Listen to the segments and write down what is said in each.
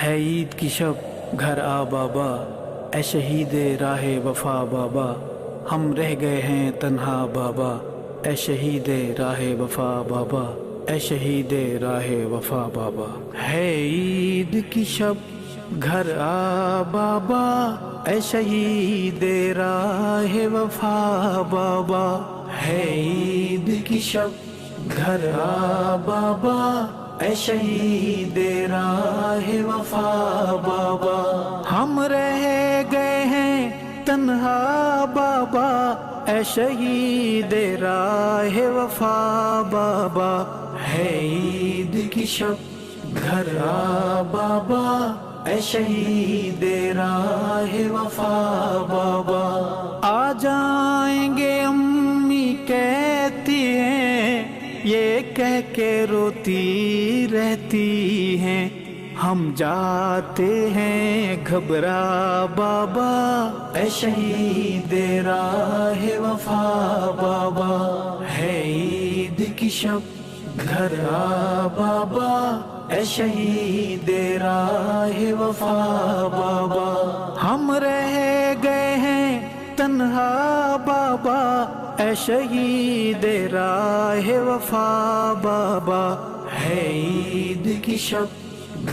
ہے عید کی شب گھر آ بابا، اے شہید راہ وفا بابا، ہم رہ گئے ہیں تنہا بابا، اے شہید راہ وفا بابا، اے شہید راہ وفا بابا۔ ہے عید کی شب گھر آ بابا، اے شہید راہ وفا بابا۔ ہے عید کی شب گھر آ بابا، اے شہید راہ وفا بابا۔ ہم رہ گئے ہیں تنہا بابا، اے شہید راہ وفا بابا۔ ہے عید کی شب گھر آ بابا، اے شہید راہ وفا بابا۔ آ جائیں گے امی کہتی ہیں، یہ کہہ کے روتی رہتی ہیں، ہم جاتے ہیں گھبرا بابا، اے شہید راہ وفا بابا۔ ہے عید کی شب گھر آ بابا، اے شہید راہ وفا بابا۔ ہم رہ گئے ہیں تنہا بابا، اے شہید راہ وفا بابا۔ ہے عید کی شب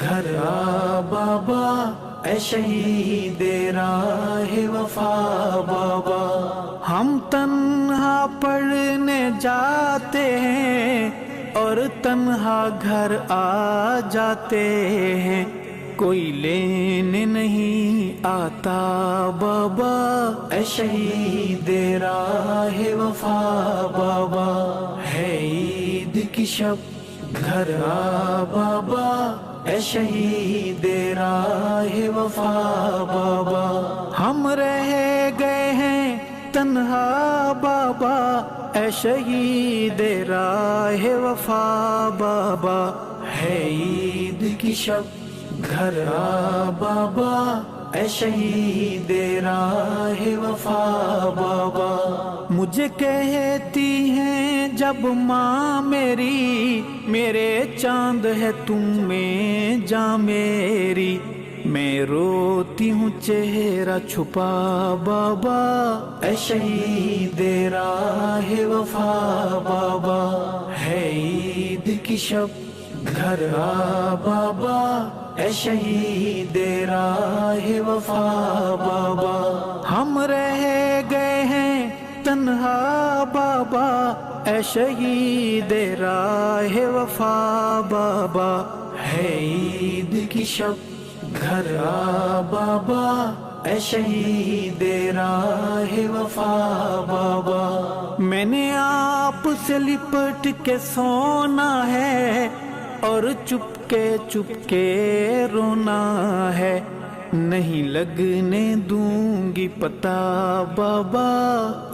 گھر آ بابا، اے شہید راہ وفا بابا۔ ہم تنہا پڑھنے جاتے ہیں اور تنہا گھر آ جاتے ہیں، کوئی لینے نہیں آتا بابا، اے شہید راہ وفا بابا۔ ہے عید کی شب گھر آ بابا، اے شہید راہ وفا بابا۔ ہم رہ گئے ہیں تنہا بابا، اے شہید راہ وفا بابا۔ ہے عید کی شب گھر آ بابا، اے شہید راہ وفا بابا۔ مجھے کہتی ہیں جب ماں میری، میرے چاند ہے تم میں جاں میری، میں روتی ہوں چہرہ چھپا بابا، اے شہید راہ وفا بابا۔ ہے عید کی شب گھر آ بابا، اے شہید راہ وفا بابا۔ ہم رہ گئے ہیں تنہا بابا، اے شہید راہ وفا بابا۔ ہے عید کی شب گھر آ بابا، اے شہید راہ وفا بابا۔ میں نے آپ سے لپٹ کے سونا ہے اور چپ کے رونا ہے، نہیں لگنے دوں گی پتہ بابا،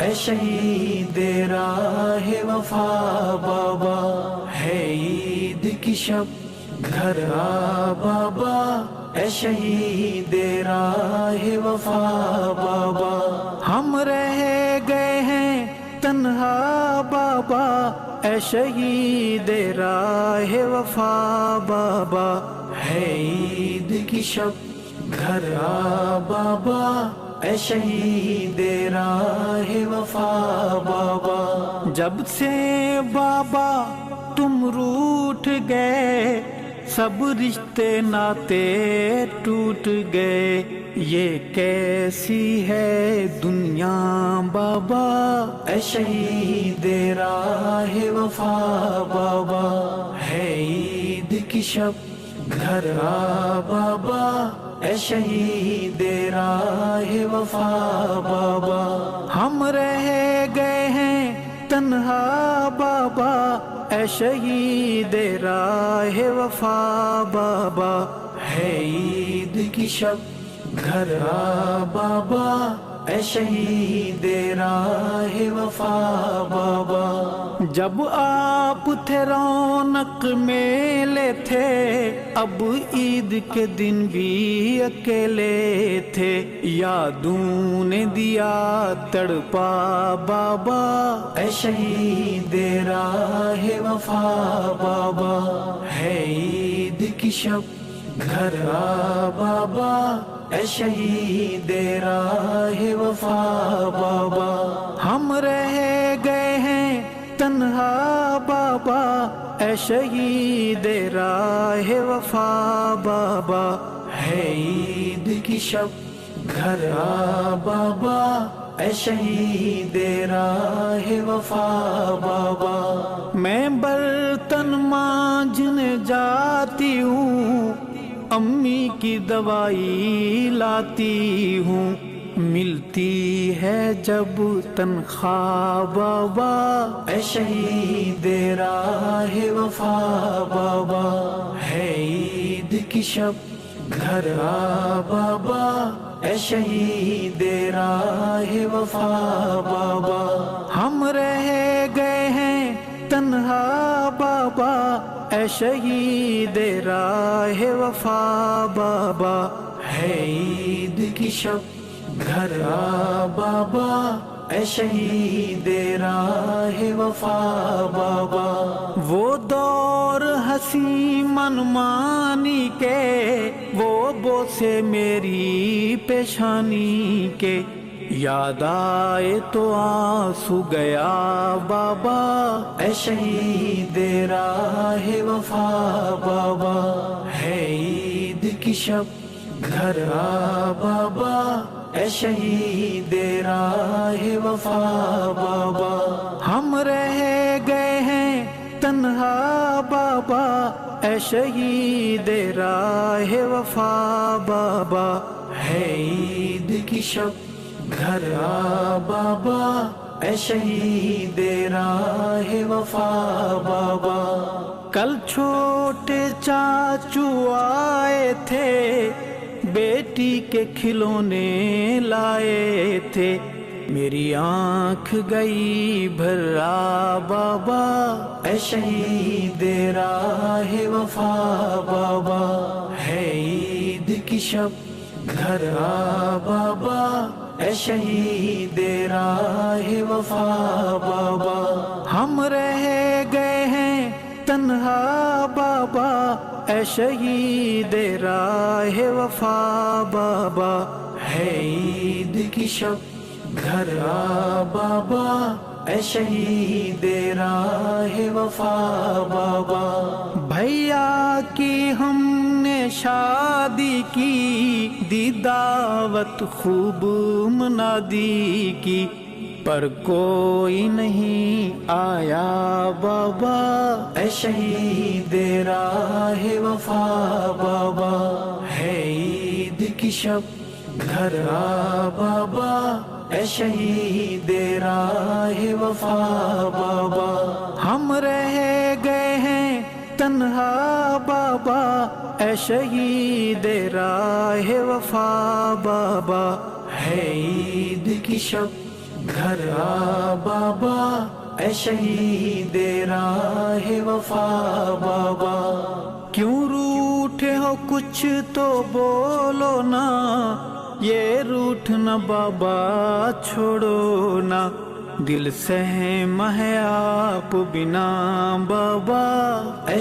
اے شہید راہ وفا بابا۔ ہے عید کی شب گھر آ بابا، اے شہید راہ وفا بابا۔ ہم رہ گئے ہیں تنہا بابا، اے شہید راہ وفا بابا۔ ہے عید کی شب گھر آ بابا، اے شہید راہ وفا بابا۔ جب سے بابا تم روٹھ گئے، سب رشتے ناتے ٹوٹ گئے، یہ کیسی ہے دنیا بابا، اے شہید راہ وفا بابا۔ ہے عید کی شب گھر آ بابا، اے شہید راہ وفا بابا۔ ہم رہ گئے ہیں تنہا بابا، اے شہید راہ وفا بابا۔ ہے عید کی شب گھر آ بابا، اے شہید راہ وفا بابا۔ جب آپ تھے رونق میلے تھے، اب عید کے دن بھی اکیلے تھے، یادوں نے دیا تڑپا بابا، اے شہید راہ وفا بابا۔ ہے عید کی شب گھر آ بابا اے شہید راہ وفا بابا، ہم رہ گئے ہیں تنہا بابا اے شہید راہ وفا بابا، ہے عید کی شب گھر آ بابا اے شہید راہ وفا بابا، میں برتن مانجنے جاتی ہوں، امی کی دوائی لاتی ہوں، ملتی ہے جب تنخواہ بابا اے شہید راہ وفا بابا، ہے عید کی شب گھر آ بابا اے شہید راہ وفا بابا، ہم رہ گئے ہیں تنہا بابا اے شہید راہ وفا بابا، ہے عید کی شب گھر آ بابا اے شہید راہ وفا بابا، وہ دور ہنسی منمانی کے، وہ بوسے میری پیشانی کے، یاد آئے تو آنسو گیا بابا اے شہید راہ وفا بابا، ہے عید کی شب گھر آ بابا اے شہید راہ وفا بابا، ہم رہ گئے ہیں تنہا بابا اے شہید راہ وفا بابا، ہے عید کی شب گھر آ بابا اے شہید راہ وفا بابا، کل چھوٹے چاچو آئے تھے، بیٹی کے کھلونے لائے تھے، میری آنکھ گئی بھرا بابا اے شہید راہ وفا بابا، ہے عید کی شب گھر آ بابا اے شہید راہ وفا بابا، ہم رہ گئے ہیں تنہا بابا اے شہید راہ وفا بابا، ہے عید کی شب گھر آ بابا اے شہید راہ وفا بابا، بھیا کی ہم نے شادی کی، دی دعوت خوب منادی کی، پر کوئی نہیں آیا بابا اے شہید راہ وفا بابا، ہے عید کی شب گھر آ بابا اے شہید راہ وفا بابا، ہم رہ گئے ہیں تنہا بابا اے شہید راہ وفا بابا، ہے عید کی شب گھر آ بابا اے شہید راہ وفا بابا، کیوں روٹھے ہو کچھ تو بولو نا، یہ روٹھنا بابا چھوڑو نا، دل سہم ہے آپ بنا بابا اے